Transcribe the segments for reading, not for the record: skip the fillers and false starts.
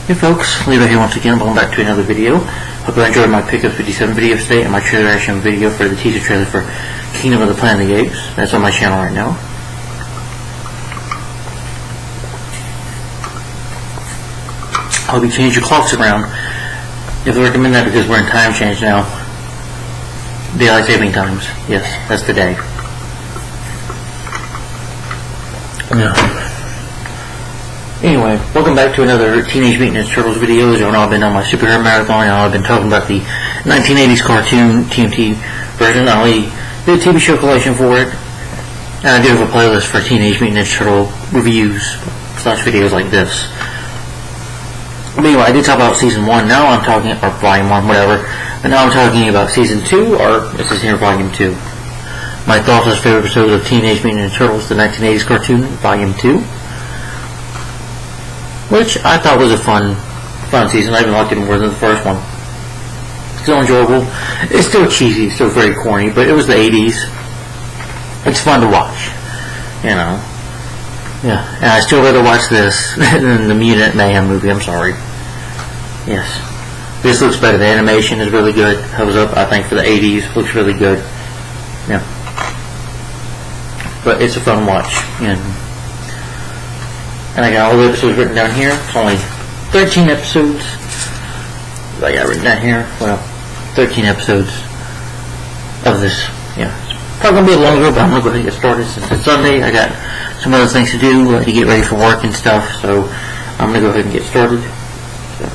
Hey folks, Leo here once again. Welcome back to another video. Hope you enjoyed my Pickup 57 video today and my trailer action video for the teaser trailer for Kingdom of the Planet of the Apes. That's on my channel right now. I hope you change your clocks around. If I recommend that because we're in time change now. Daylight saving times. Yes, that's the day. Yeah. Anyway, welcome back to another Teenage Mutant Ninja Turtles video. As you know, I've been on my superhero marathon, and I've been talking about the 1980s cartoon TMT version. I only did a TV show collection for it, and I do have a playlist for Teenage Mutant Ninja Turtle reviews / videos like this. But anyway, I did talk about Season 1, now I'm talking, or Volume 1, whatever, but now I'm talking about Season 2, or this is here Volume 2. My thoughts on favorite episodes of Teenage Mutant Ninja Turtles, the 1980s cartoon, Volume 2. Which I thought was a fun season. I even liked it more than the first one. Still enjoyable. It's still cheesy, still very corny, but it was the 80s. It's fun to watch, you know. Yeah, and I still rather watch this than the Mutant Mayhem movie. I'm sorry. Yes, this looks better. The animation is really good. Thumbs up, I think, for the 80s. Looks really good. Yeah, but it's a fun watch. And I got all the episodes written down here. It's only 13 episodes. I got written down here. Well, 13 episodes of this. Yeah, it's probably going to be longer, but I'm going to go ahead and get started since it's Sunday. I got some other things to do to get ready for work and stuff, so I'm going to go ahead and get started. So.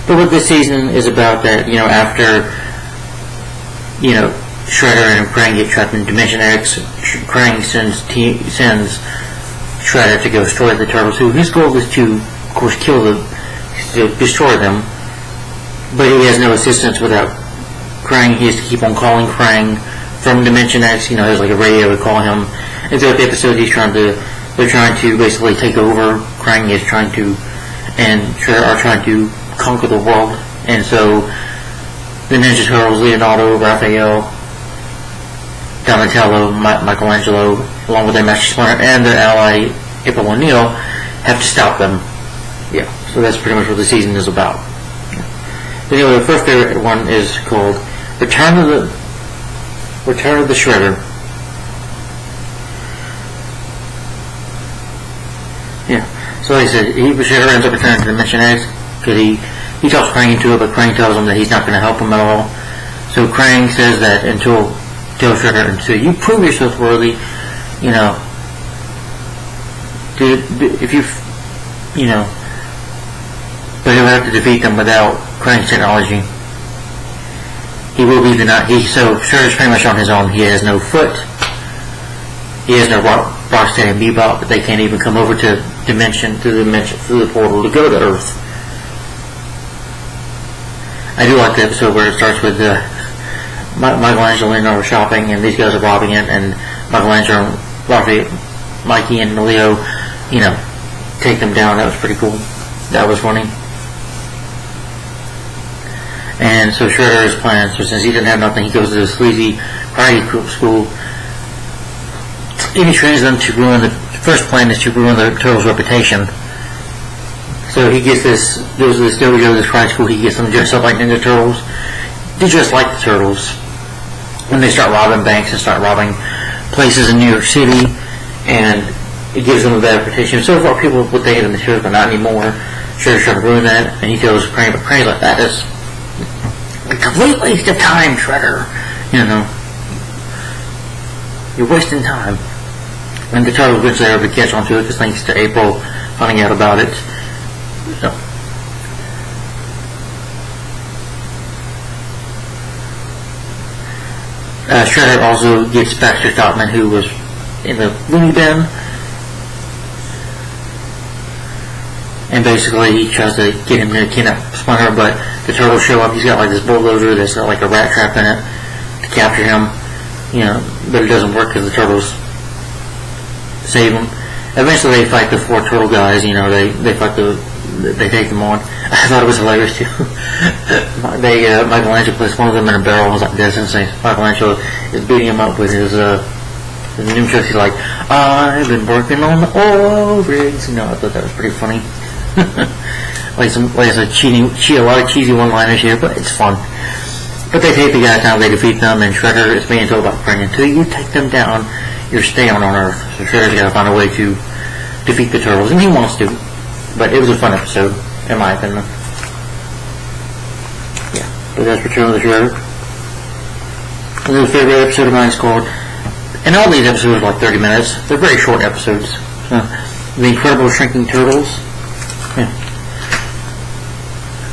But what this season is about that, after, Shredder and Krang get trapped in Dimension X. Krang sends Shredder to go destroy the Turtles, who his goal is to, of course, destroy them. But he has no assistance without Krang. He has to keep on calling Krang from Dimension X. There's like a radio to call him. And throughout the episode, they're trying to basically take over. Krang is trying to, and Shredder are trying to conquer the world. And so, the Ninja Turtles, Leonardo, Raphael, Donatello, Michelangelo, along with their Master Splinter and their ally April O'Neil, have to stop them. Yeah, so that's pretty much what the season is about. But anyway, the first favorite one is called Return of the Shredder. Yeah, so like I said, Shredder ends up returning to Dimension X because he talks Krang into it, but Krang tells him that he's not going to help him at all. So Krang says that until Shredder, until you prove yourself worthy, if you but he'll have to defeat them without Krang's technology. He will be so Shredder's pretty much on his own. He has no foot. He has no Rocksteady and Bebop, but they can't even come over to through the portal to go to Earth. I do like the episode where it starts with Michelangelo and Leonardo shopping, and these guys are robbing it, and Michelangelo, Mikey, and Leo, take them down. That was pretty cool. That was funny. And so Shredder's plan, so since he didn't have nothing, he goes to this sleazy karate school, and he trains them to ruin the Turtles' reputation. So he goes to this karate school, he gets them dressed up like Ninja Turtles. They dress like the Turtles. When they start robbing banks and start robbing places in New York City, and it gives them a bad reputation. So far, people would think of them as heroes, but not anymore. Shredder's trying to ruin that, and he tells Krang, but Krang's like, that is a complete waste of time, Shredder. You're wasting time. And the Turtles eventually are able to catch on to it, because thanks to April finding out about it. So. Shredder also gets Baxter Stockman, who was in the loony bin, and basically he tries to get him to kidnap Splinter, but the Turtles show up. He's got like this bulldozer that's got like a rat trap in it to capture him, but it doesn't work because the Turtles save him. Eventually they fight the 4 Turtle guys, they take them on. I thought it was hilarious too. Michelangelo placed one of them in a barrel. I was like, that's insane. Michelangelo is beating him up with his And the new show, she's like, I've been working on the oil rigs. You know, I thought that was pretty funny. like I said, a lot of cheesy one-liners here, but it's fun. But they take the guys down, they defeat them, and Shredder is being told about Frank, until you take them down, you're staying on Earth. So Shredder's got to find a way to defeat the Turtles, and he wants to. But it was a fun episode, in my opinion. Yeah, but that's Return of the Shredder. Another favorite episode of mine is called, and all these episodes are like 30 minutes. They're very short episodes. So, The Incredible Shrinking Turtles. Yeah.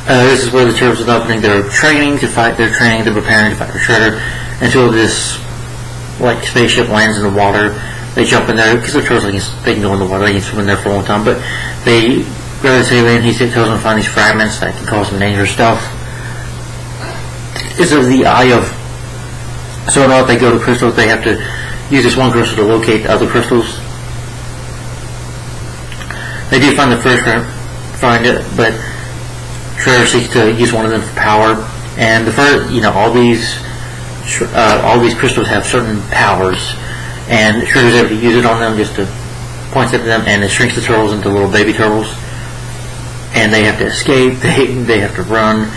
This is where the Turtles are opening. They're training to fight. They're preparing to fight the Shredder until this like spaceship lands in the water. They jump in there because the Turtles they can go in the water. They can swim in there for a long time. But they go to save it. He tells them to find these fragments that can cause some dangerous stuff. It's of the eye of. So in order they go to crystals, they have to use this one crystal to locate the other crystals. They do find the first find it, but Shredder seeks to use one of them for power. And the first, all these crystals have certain powers, and Shredder's able to use it on them, just to point at them, and it shrinks the turtles into little baby turtles. And they have to escape. They have to run,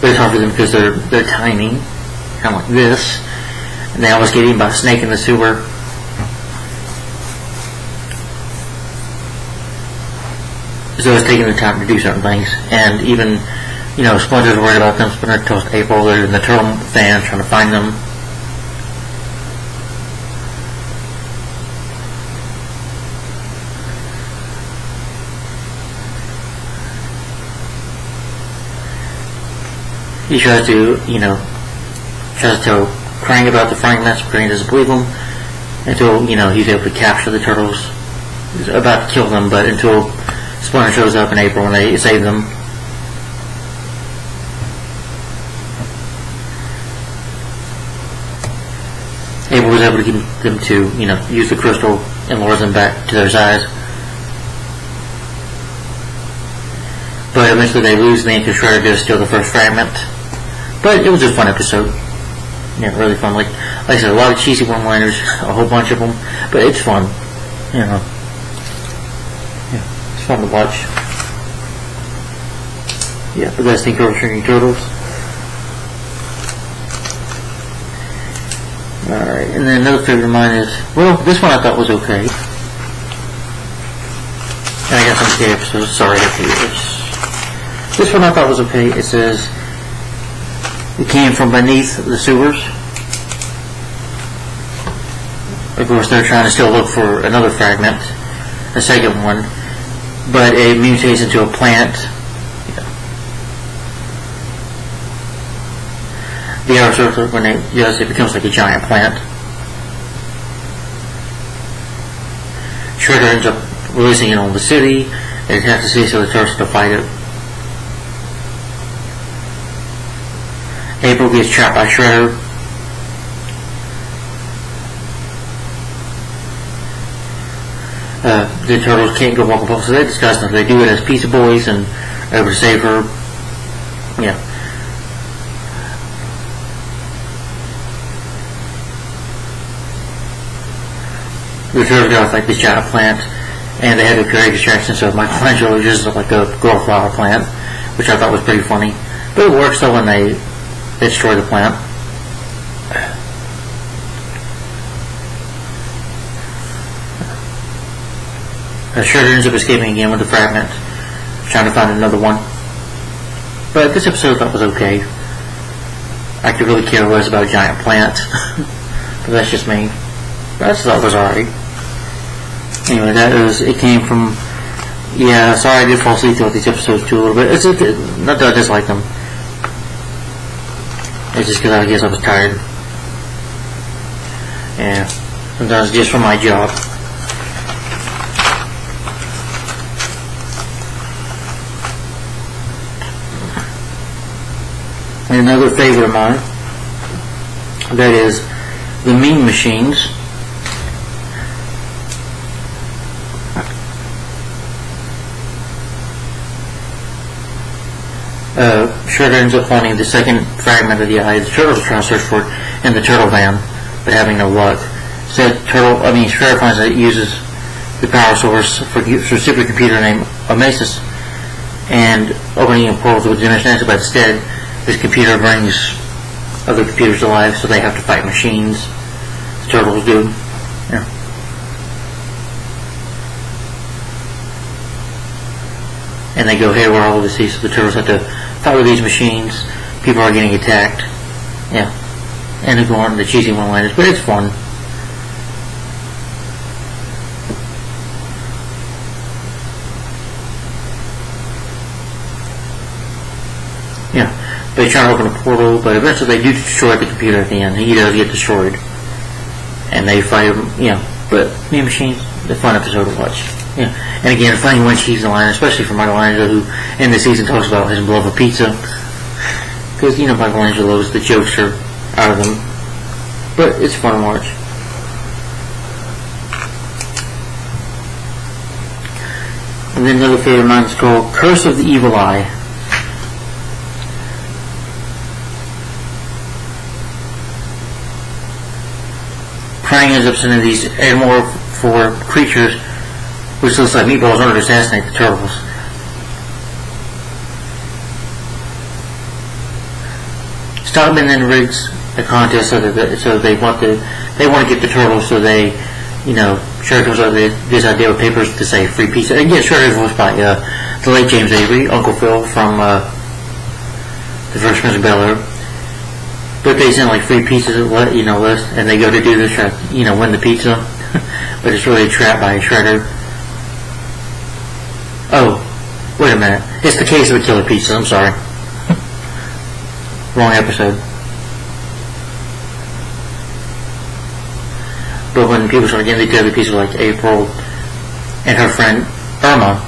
but it's hard for them because they're tiny, kind of like this. And they almost get eaten by a snake in the sewer. So it's taking the time to do certain things. And even, Splinter's worried about them. Splinter tells April they're in the turtle van trying to find them. He tries to, tell Krang about the fragments. Krang doesn't believe him until, he's able to capture the turtles. He's about to kill them, but until Splinter shows up in April and they save them. April was able to get them to, use the crystal and lure them back to their size. But eventually they lose, and the Shredder does steal the first fragment. But it was a fun episode. Yeah, really fun. Like I said, a lot of cheesy one-liners, a whole bunch of them, but it's fun. Yeah, it's fun to watch. Yeah, the best thing for Shrinking Turtles. Alright, and then another favorite of mine is, well, this one I thought was okay. And I got some okay episodes, sorry I have to do this. This one I thought was okay. It says, it came from beneath the sewers. Of course, they're trying to still look for another fragment, a second one, but it mutates into a plant. The outer circle, when it does, it becomes like a giant plant. Shredder ends up releasing it on the city. It attacks the city, so the turtles to fight it. April gets trapped by Shredder. The turtles can't go walk above, so they discuss it. They do it as pizza boys and are able to save her. Yeah. The turtles got like this giant plant, and they had to create distraction, so Michelangelo just like a grow flower plant, which I thought was pretty funny. But it works though when they destroy the plant. Shredder ends up escaping again with the fragment, trying to find another one. But this episode I thought was okay. I could really care less about a giant plant, but that's just me. But I just thought it was alright. Anyway, it came from, yeah, sorry I did fall asleep throughout these episodes too a little bit. Not that I dislike them. It's just because I guess I was tired. Yeah, sometimes just from my job. And another favorite of mine, that is the Mean Machines. Shredder ends up finding the second fragment of the eye. The turtles are trying to search for it in the turtle van, but having no luck. So Shredder finds that it uses the power source for a supercomputer named Omesis, and opening a portal to a dimension, but instead this computer brings other computers to life, so they have to fight machines. The Turtles do. Yeah. And they go haywire all over the sea, so the Turtles have to fight with these machines. People are getting attacked. Yeah. And ignoring the cheesy one-liners, but it's fun. Yeah. They try to open a portal, but eventually they do destroy the computer at the end. He does get destroyed. And they fight him, but Mean Machines, the fun episode to watch. Yeah. And again, funny one cheesy line, especially for Michelangelo, who in the season talks about his love of pizza. Because, Michelangelo's, the jokes are out of them. But it's fun to watch. And then another favorite of mine is called Curse of the Evil Eye. Krang ends up sending these anamorph creatures, which looks like meatballs, in order to assassinate the Turtles. Stockman then rigs a contest so they want to get the Turtles, so they, Shredder comes up with this idea with papers to say free pizza. And yes, Shredder is voiced by the late James Avery, Uncle Phil from the first Prince of Bel-Air. But they send like free pizzas list, and they go to do this, win the pizza. But it's really a trap by Shredder. Oh, wait a minute. It's the case of the killer pizzas, I'm sorry. Wrong episode. But when people start getting the other pizza, like April and her friend Irma,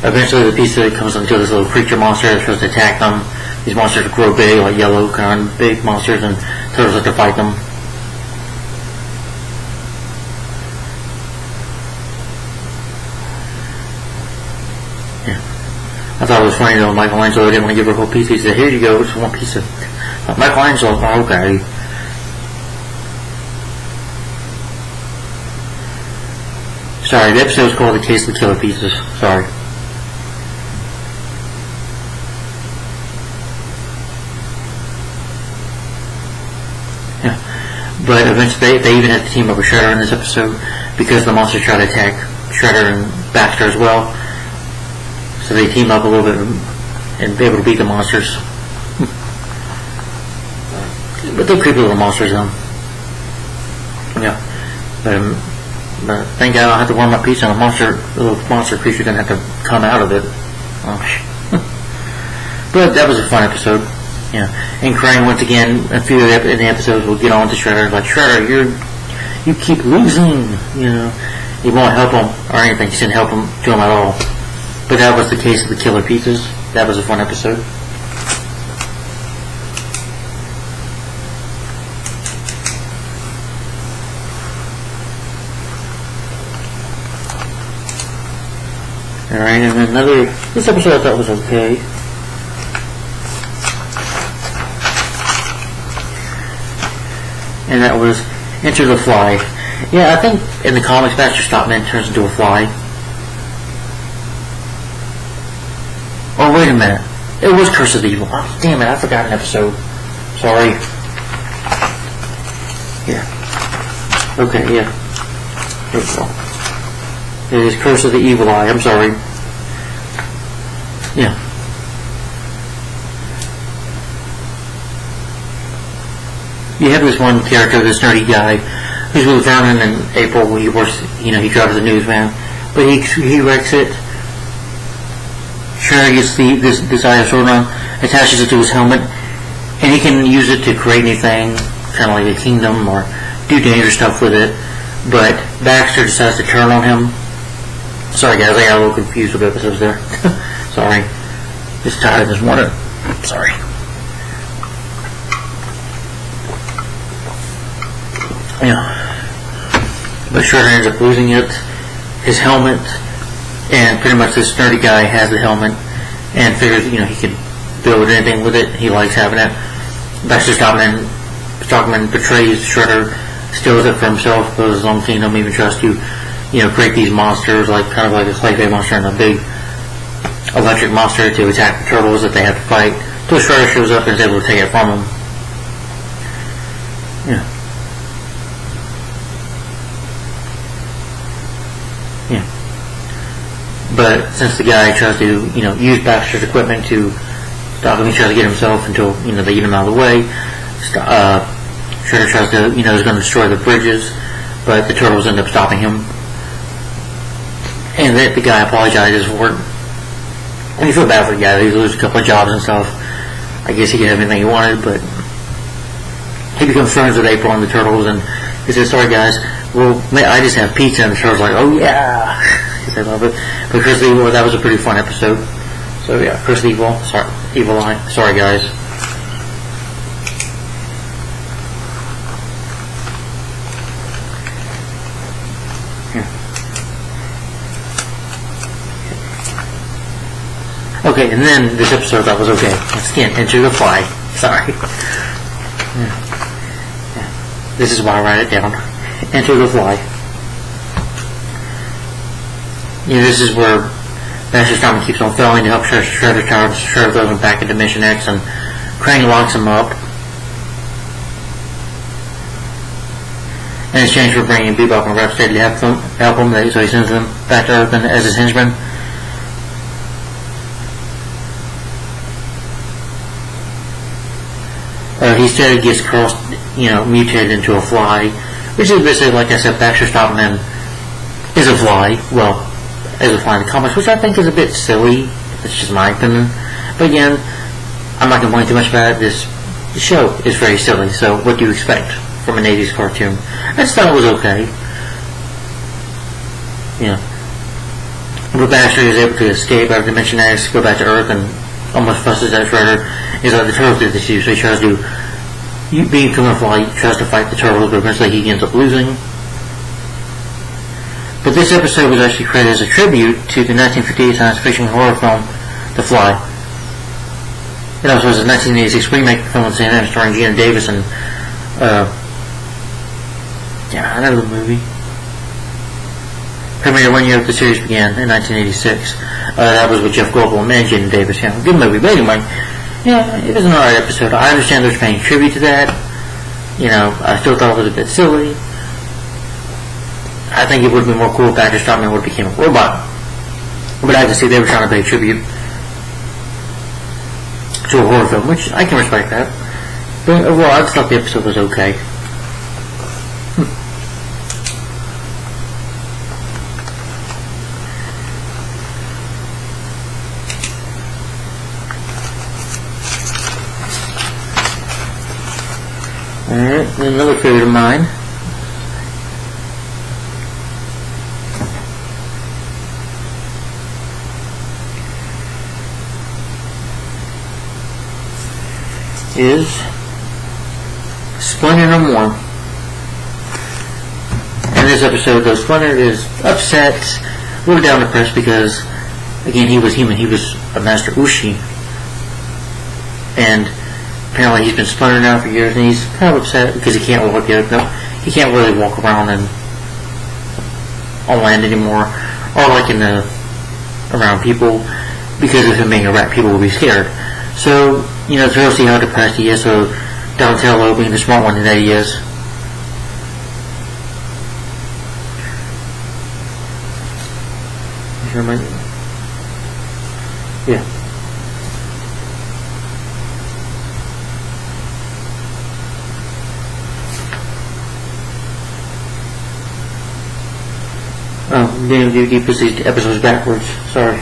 eventually the pizza comes into this little creature monster that's supposed to attack them. These monsters grow big, like yellow kind of big monsters, and Turtles have to fight them. Yeah. I thought it was funny though, Michelangelo didn't want to give her a whole pizza. He said, "Here you go, just one pizza." Michelangelo, oh, okay. Sorry, the episode is called The Case of the Killer Pizzas. Sorry. Yeah. But eventually they even have to team up with Shredder in this episode because the monsters try to attack Shredder and Baxter as well. So they team up a little bit and be able to beat the monsters. But they're creepy little monsters, though. Yeah. But thank God I don't have to warm my pizza, and the little monster creature didn't have to come out of it. Oh. But that was a fun episode. Yeah. And Krang, once again, a few in the episodes will get on to Shredder, like, Shredder, you keep losing, He won't help him or anything. He didn't help him to him at all. But that was the case of the killer pizzas. That was a fun episode. Alright, and then this episode I thought was okay. And that was Enter the Fly. Yeah, I think in the comics, Baxter Stockman turns into a fly. Oh, wait a minute. It was Curse of the Evil. Oh, damn it, I forgot an episode. Sorry. Yeah. Okay, yeah. There we go. It is Curse of the Evil Eye. I'm sorry. Yeah. You have this one character, this nerdy guy, who's with Vernon and April when he works, he drives the newsvan. But he wrecks it. Shredder gets this eye of Sauron, attaches it to his helmet, and he can use it to create anything, kind of like a kingdom, or do dangerous stuff with it. But Baxter decides to turn on him. Sorry guys, I got a little confused with episodes there. Sorry. Just tired this morning. Sorry. Yeah. But Shredder ends up losing it, his helmet, and pretty much this nerdy guy has the helmet and figures, he can build anything with it. He likes having it. Baxter Stockman betrays Shredder steals it for himself, because his own team don't even trust you. Create these monsters, kind of like a Clayface monster and a big electric monster to attack the turtles that they have to fight. Till Shredder shows up and is able to take it from them. Yeah. But since the guy tries to, use Baxter's equipment to stop him, he tries to get himself until, they get him out of the way. Shredder tries to, is going to destroy the bridges, but the turtles end up stopping him. And the guy apologizes for it. And you feel bad for the guy. He loses a couple of jobs and stuff. I guess he could have anything he wanted, but he becomes friends with April and the turtles, and he says, "Sorry guys, well, I just have pizza." And the turtles are like, "Oh yeah." He said, "Love it." But Chris the Evil, that was a pretty fun episode. So yeah, Chris the Evil, Evil Eye. Sorry guys. Okay, and then this episode that was okay. Again, Enter the Fly. Sorry. This is why I write it down. Enter the Fly. This is where Baxter Stockman keeps on failing to help Shredder throws him back into Mission X, and Krang locks him up. In exchange for bringing Bebop and Rocksteady to help him, so he sends them back to Earth as his henchmen. He instead gets mutated into a fly, which is basically, like I said, Baxter Stockman is a fly. Well, as a fly in the comics, which I think is a bit silly. That's just my opinion. But again, I'm not going to complain too much about it. This show is very silly, so what do you expect from an 80s cartoon? I just thought it was okay. But Baxter is able to escape out of Dimension X, go back to Earth, and almost fusses at Shredder. He's like, the turtles did this to you, so he tries to being camouflage, he tries to fight the turtles, but eventually he ends up losing. But this episode was actually credited as a tribute to the 1958 science fiction horror film, The Fly. It also was a 1986 remake film with Sam starring Gina Davis and, I know the movie. Premiered 1 year after the series began in 1986. That was with Jeff Goldblum and Gina Davis. Good movie, but anyway. It was an alright episode. I understand they're paying tribute to that. I still thought it was a bit silly. I think it would have been more cool if Baxter Stockman would have became a robot. But I can see they were trying to pay tribute to a horror film, which I can respect that. But overall, I just thought the episode was okay. Alright, another favorite of mine is Splinter No More. In this episode, though, Splinter is upset, a little down depressed because, again, he was human. He was a Master Ushi. And apparently he's been Splinter now for years, and he's kind of upset because he can't walk yet. No, he can't really walk around on land anymore, or around people, because of him being a rat. People will be scared. So, to see how depressed he is. So Donatello, being the smart one that he is, yeah. Oh, the DVD puts these episodes backwards. Sorry.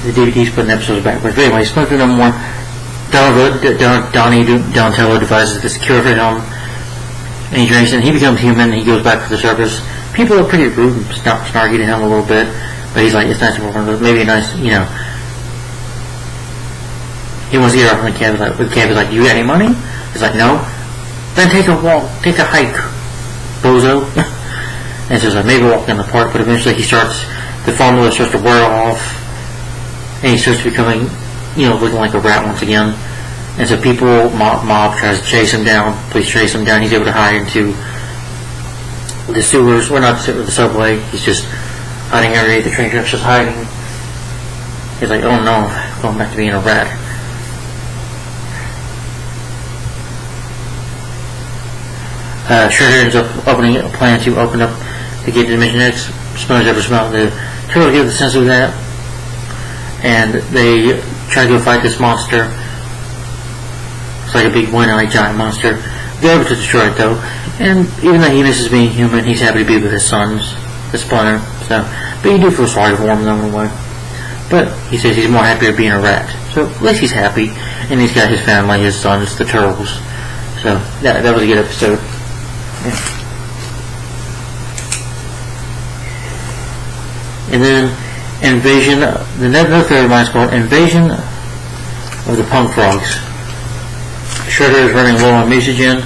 The DVD's putting episodes backwards. But anyway, Splinter No More. Donatello devises this cure for him, and he drinks it, and he becomes human, and he goes back to the surface. People are pretty rude and snarky to him a little bit, but he's like, it's nice to work on, maybe a nice, He wants to get off on the cab. The cab is like, you got any money? He's like, no. Then take a walk, take a hike, bozo. And so maybe walk in the park, but eventually the formula starts to wear off, and he starts becoming, looking like a rat once again. And so people, mob tries to chase him down. Police chase him down. He's able to hide into the sewers. Well, not the subway. He's just hiding underneath the train tracks, just hiding. He's like, oh no, going back to being a rat. Shredder ends up opening a plan to open up the gate to Dimension X. Smells ever smell. The turtles give the sense of that, and they try to go fight this monster. It's like a big one-eyed giant monster. They're able to destroy it though, and even though he misses being human, he's happy to be with his sons, the Splinter. So, but you do feel sorry for him in a way. But he says he's more happier being a rat. So at least he's happy, and he's got his family, his sons, the turtles. So that was a good episode. Yeah. And then Invasion. The another third of mine is called Invasion of the Punk Frogs. Shredder is running low on Musigen,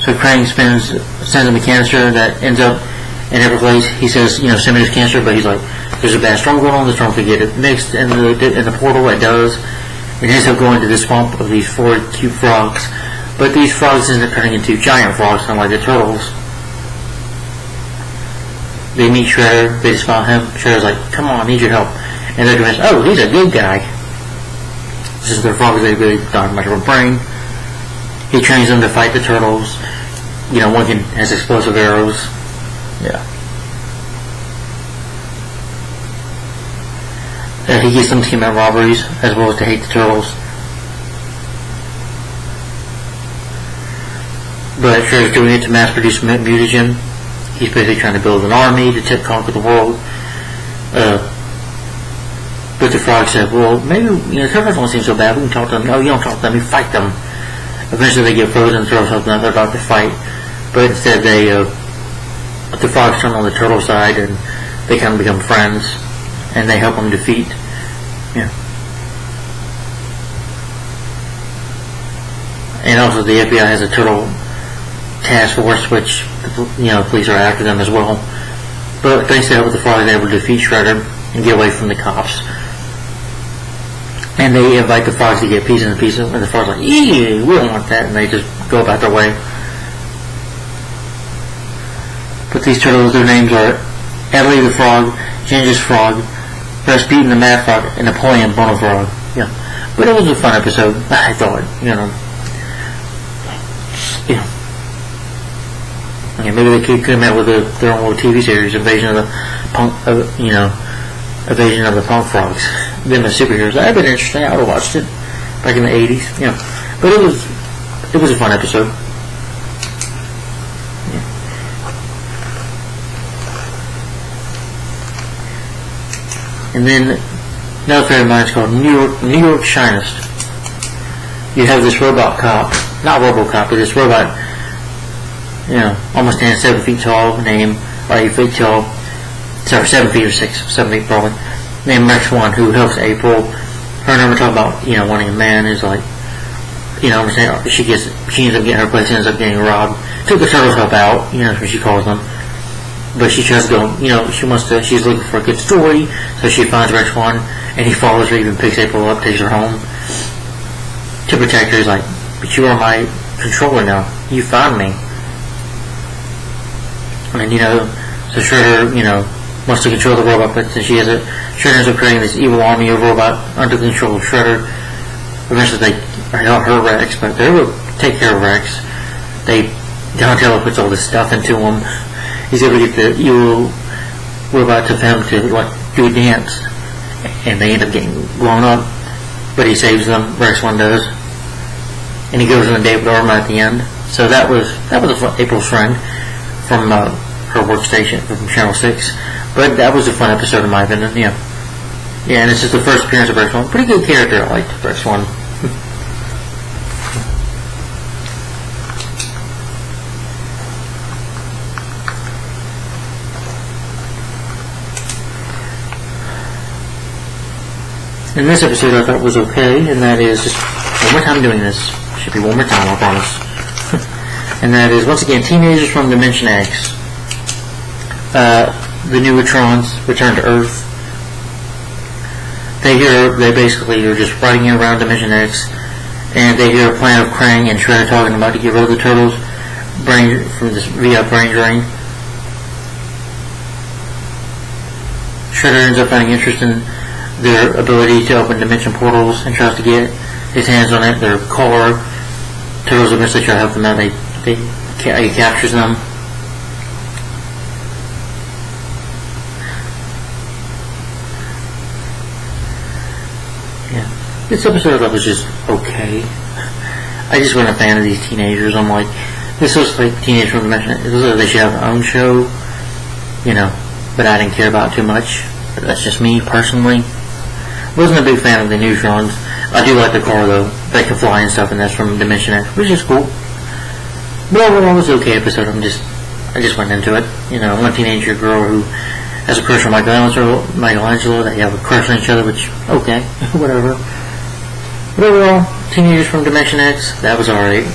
so Krang sends him a canister that ends up in Everglades. He says, send me this canister, but he's like, there's a bad storm going on. The storm could get it mixed in the portal. It does. It ends up going to the swamp of these 4 cute frogs. But these frogs end up turning into giant frogs, unlike the turtles. They meet Shredder. They just follow him. Shredder's like, come on, I need your help. And they're convinced, oh, he's a good guy. Since they're frogs, they really don't have much of a brain. He trains them to fight the turtles. One has explosive arrows. Yeah. He gets them to commit robberies as well as to hate the turtles. But Shredder's doing it to mass produce mutagen. He's basically trying to build an army to conquer the world. But the frogs said, well, maybe, the turtles don't seem so bad. We can talk to them. No, you don't talk to them. You fight them. Eventually they get frozen and throw something out. They're about to fight. But instead the frogs turn on the turtle side and they kind of become friends. And they help them defeat. Yeah. And also the FBI has a turtle task force, which police are after them as well. But thanks to help with the frogs, they're able to defeat Shredder and get away from the cops. And they invite the frogs to get pieces and pieces, and the frogs are like, eee, we don't want that, and they just go about their way. But these turtles, their names are Ellie the Frog, Ginger's Frog, Rasputin the Mad Frog, and Napoleon Bono Frog. Yeah. But it was a fun episode, I thought, Yeah, maybe they could come out with their own little TV series, Invasion of the Punk, Invasion of the Punk Frogs. Them as superheroes. That'd been interesting. I would have watched it back in the 80s. But it was a fun episode. Yeah. And then another favorite of mine is called New York Shinest. You have this robot cop, not RoboCop, but this robot. Almost standing 7 feet tall, named, or 8 feet tall, sorry, 7 feet or 7 feet probably, named Rex One, who helps April. Her and I were talking about, wanting a man who's like, she ends up getting her place, ends up getting robbed. So the turtles help out, that's what she calls them. But she tries to go, she's looking for a good story, so she finds Rex One, and he follows her, even picks April up, takes her home. To protect her, he's like, but you are my controller now, you found me. And so Shredder, wants to control the robot, but since she has Shredder ends up creating this evil army of robot under the control of Shredder. Eventually they help her Rex, but they will take care of Rex. Donatello puts all this stuff into him. He's able to get the evil robot to him to do a dance, and they end up getting blown up. But he saves them. Rex One does, and he goes on a date with Arma at the end. So that was April's friend from her workstation from Channel 6. But that was a fun episode in my opinion, Yeah, and this is the first appearance of Rex One. Pretty good character, I liked Rex One. And this episode I thought was okay, and that is just one more time doing this. Should be one more time, I promise. And that is, once again, teenagers from Dimension X. The Neutrons return to Earth. They basically are just riding around Dimension X, and they hear a plan of Krang and Shredder talking about to get rid of the turtles brain from this via brain drain. Shredder ends up finding interest in their ability to open dimension portals and tries to get his hands on it. Their car. Turtles eventually try to help them out. He captures them. Yeah, this episode was just okay. I just wasn't a fan of these teenagers. I'm like, this looks like Teenage from Dimension. It looks like they should have their own show, but I didn't care about it too much. But that's just me personally. Wasn't a big fan of the Neutrons. I do like the car though. They can fly and stuff, and that's from Dimension X, which is cool. But overall, it was an okay episode. I just went into it. One teenager girl who has a crush on Michelangelo. They have a crush on each other, which okay, whatever. But overall, teenagers from Dimension X, that was alright.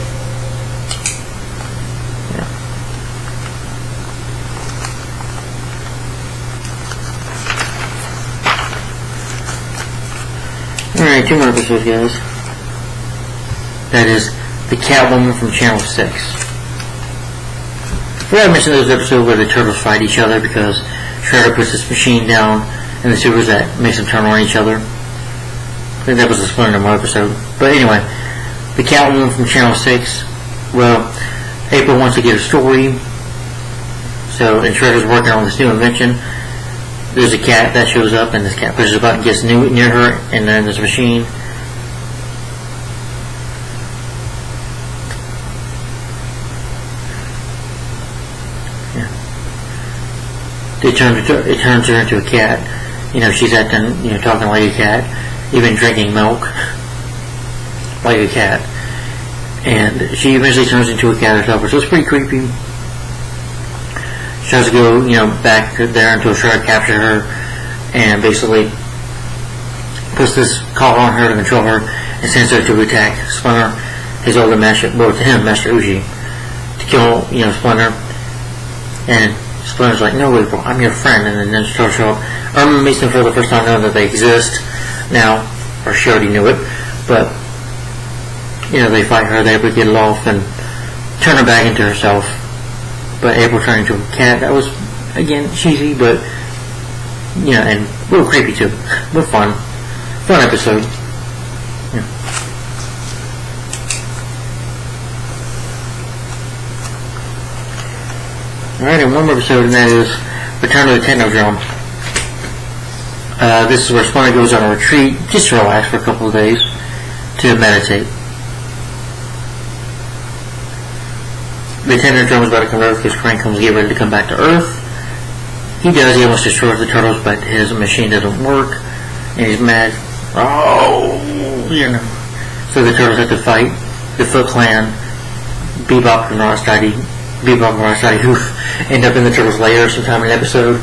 Alright, 2 more episodes, guys. That is The Catwoman from Channel 6. I mentioned those episodes where the turtles fight each other because Shredder puts this machine down and the supers that makes them turn on each other. I think that was a Splinter No More episode. But anyway, The Catwoman from Channel 6. Well, April wants to get a story. And Shredder's working on this new invention. There's a cat that shows up, and this cat pushes a button, gets near her, and then this machine. Yeah. It turns her into a cat. She's acting, talking like a cat, even drinking milk like a cat. And she eventually turns into a cat herself, so it's pretty creepy. She tries to go, back there until Shredder captures her and basically puts this collar on her to control her and sends her to attack Splinter, his older master, Master Uji, to kill, Splinter. And Splinter's like, no, April, I'm your friend. And then Turtles show up. Irma meets them for the first time, knowing that they exist now, or she already knew it, but, they fight her, they able to get it off and turn her back into herself. But April turned into a cat. That was, again, cheesy, but, and a little creepy too. But fun. Fun episode. Yeah. Alright, and one more episode, and that is Return to the Technodrome. This is where Splinter goes on a retreat, just to relax for a couple of days, to meditate. The Technodrome is about to come to Earth because Krang comes to get ready to come back to Earth. He does. He almost destroys the turtles, but his machine doesn't work, and he's mad. So the turtles have to fight the Foot Clan, Bebop and Rocksteady, who end up in the turtles' lair sometime in an episode,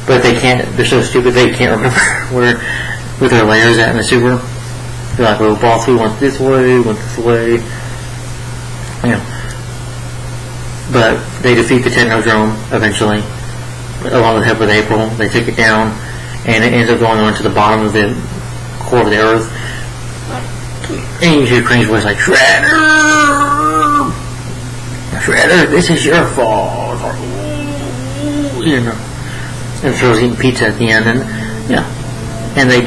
but they can't. They're so stupid they can't remember where their lair is at in the sewer. They're like, well, boss, we went this way, But they defeat the Technodrome eventually, along with help with April. They take it down, and it ends up going on to the bottom of the core of the Earth. And you hear Krang's voice like, Shredder, this is your fault. And throws eating pizza at the end, and they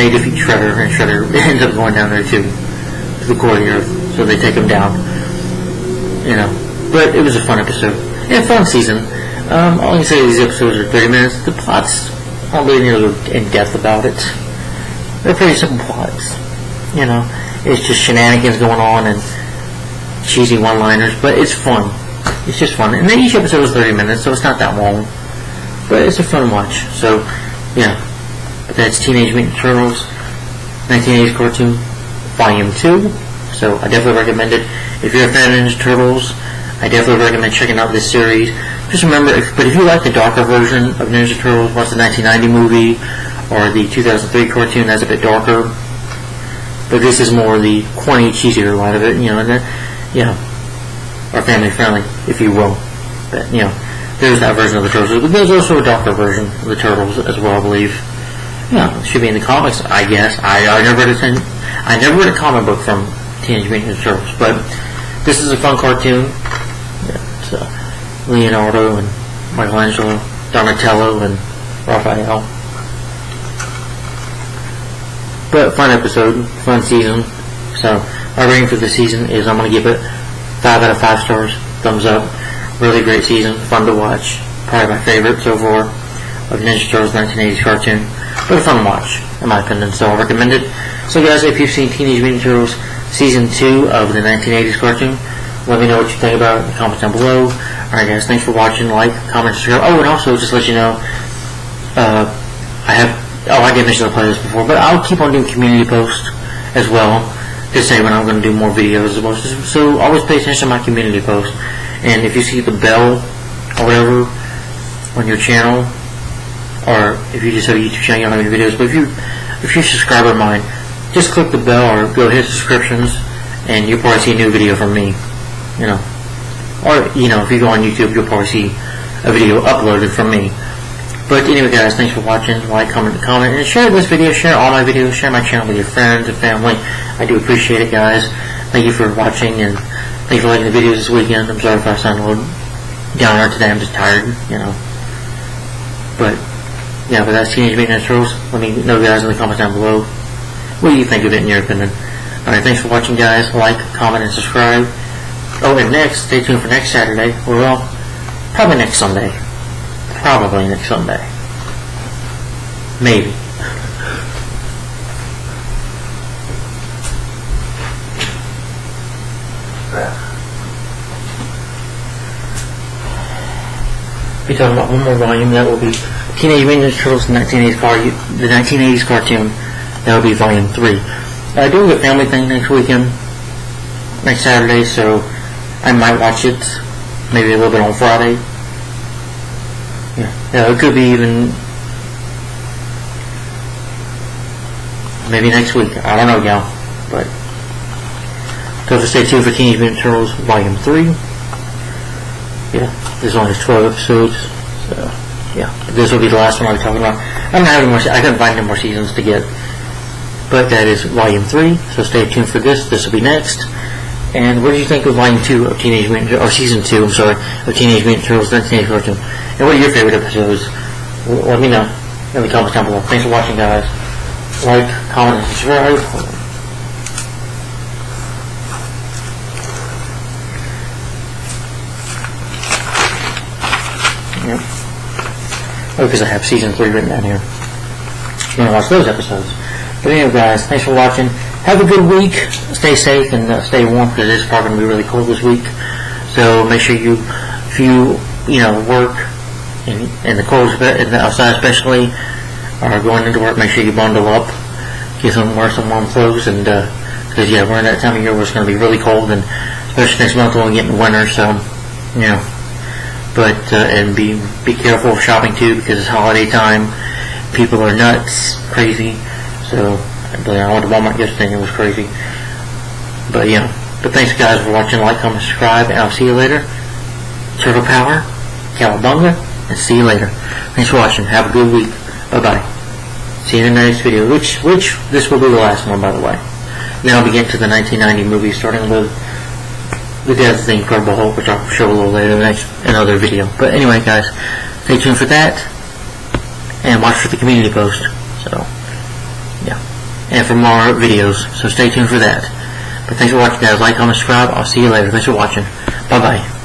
defeat Shredder, and Shredder ends up going down there too, to the core of the Earth. So they take him down. But it was a fun episode. And a fun season. All I can say is these episodes are 30 minutes. The plots, I don't really need to go in depth about it. They're pretty simple plots. It's just shenanigans going on and cheesy one-liners, but it's fun. It's just fun. And then each episode is 30 minutes, so it's not that long. But it's a fun watch. So, But that's Teenage Mutant Ninja Turtles, 1980s cartoon, Volume 2. So I definitely recommend it. If you're a fan of Ninja Turtles, I definitely recommend checking out this series. Just remember, if you like the darker version of Ninja Turtles, watch the 1990 movie or the 2003 cartoon. That's a bit darker. But this is more the corny, cheesier line of it, or family friendly, if you will. But there's that version of the Turtles. But there's also a darker version of the Turtles as well, I believe. It should be in the comics, I guess. I I never read a comic book from Teenage Mutant Ninja Turtles, but this is a fun cartoon. It's Leonardo and Michelangelo, Donatello and Raphael. But fun episode, fun season. So my rating for the season is I'm going to give it 5 out of 5 stars, thumbs up. Really great season, fun to watch. Probably my favorite so far of Ninja Turtles 1980s cartoon. But a fun watch, in my opinion, so I recommend it. So guys, if you've seen Teenage Mutant Ninja Turtles Season 2 of the 1980s cartoon, let me know what you think about it in the comments down below. Alright guys, thanks for watching. Like, comment, subscribe. Oh, and also, just to let you know, I did mention the playlist before, but I'll keep on doing community posts as well. Just say when I'm going to do more videos as well. So always pay attention to my community posts. And if you see the bell or whatever on your channel, or if you just have a YouTube channel, you don't have any videos, but if you're a subscriber of mine, just click the bell or go hit subscriptions, and you'll probably see a new video from me. Or if you go on YouTube, you'll probably see a video uploaded from me. But anyway guys, thanks for watching. Like, comment, and share this video, share all my videos, share my channel with your friends and family. I do appreciate it guys. Thank you for watching, and thank you for liking the videos this weekend. I'm sorry if I sound a little down there today, I'm just tired, But yeah, but that's Teenage Mutant Ninja Turtles. Let me know guys in the comments down below. What do you think of it in your opinion? Alright, thanks for watching guys. Like, comment, and subscribe. Oh, and next, stay tuned for next Saturday. Well, probably next Sunday. Probably next Sunday. Maybe. Be talking about one more volume. That will be Teenage Mutant Ninja Turtles, the 1980s cartoon. That will be volume 3. I do a family thing next weekend, next Saturday, so I might watch it. Maybe a little bit on Friday. Yeah, it could be even maybe next week. I don't know, gal. But so stay tuned for Teenage Mutant Turtles Volume 3. Yeah, there's only 12 episodes. So yeah, this will be the last one I'll be talking about. I don't have any more. I couldn't find any more seasons to get. But that is Volume 3. So stay tuned for this. This will be next. And what did you think of Volume 2 of Teenage Mutant, or Season 2, I'm sorry, of Teenage Mutant Turtles 1980s cartoon? And what are your favorite episodes? Let me know in the comments down below. Thanks for watching, guys. Like, comment, and subscribe. Yep. Oh, because I have Season 3 written down here. I'm going to watch those episodes. But anyway, guys, thanks for watching. Have a good week. Stay safe and stay warm, because it's probably going to be really cold this week. So make sure if you work in the cold, outside especially, or going into work, make sure you bundle up. Wear some warm clothes, and because we're in that time of year where it's going to be really cold, and especially next month when we get in winter. So but and be careful of shopping too, because it's holiday time. People are nuts, crazy. So I went to Walmart yesterday and it was crazy. But but thanks guys for watching. Like, comment, subscribe, and I'll see you later. Turtle Power, Cowabunga, and see you later. Thanks for watching. Have a good week. Bye bye. See you in the next video, which this will be the last one, by the way. Then I'll be getting to the 1990 movie, starting with the Death of the Incredible Hulk, which I'll show a little later in another video. But anyway, guys, stay tuned for that, and watch for the community post. So and for more videos, so stay tuned for that. But thanks for watching, guys. Like, comment, subscribe. I'll see you later. Thanks for watching. Bye bye.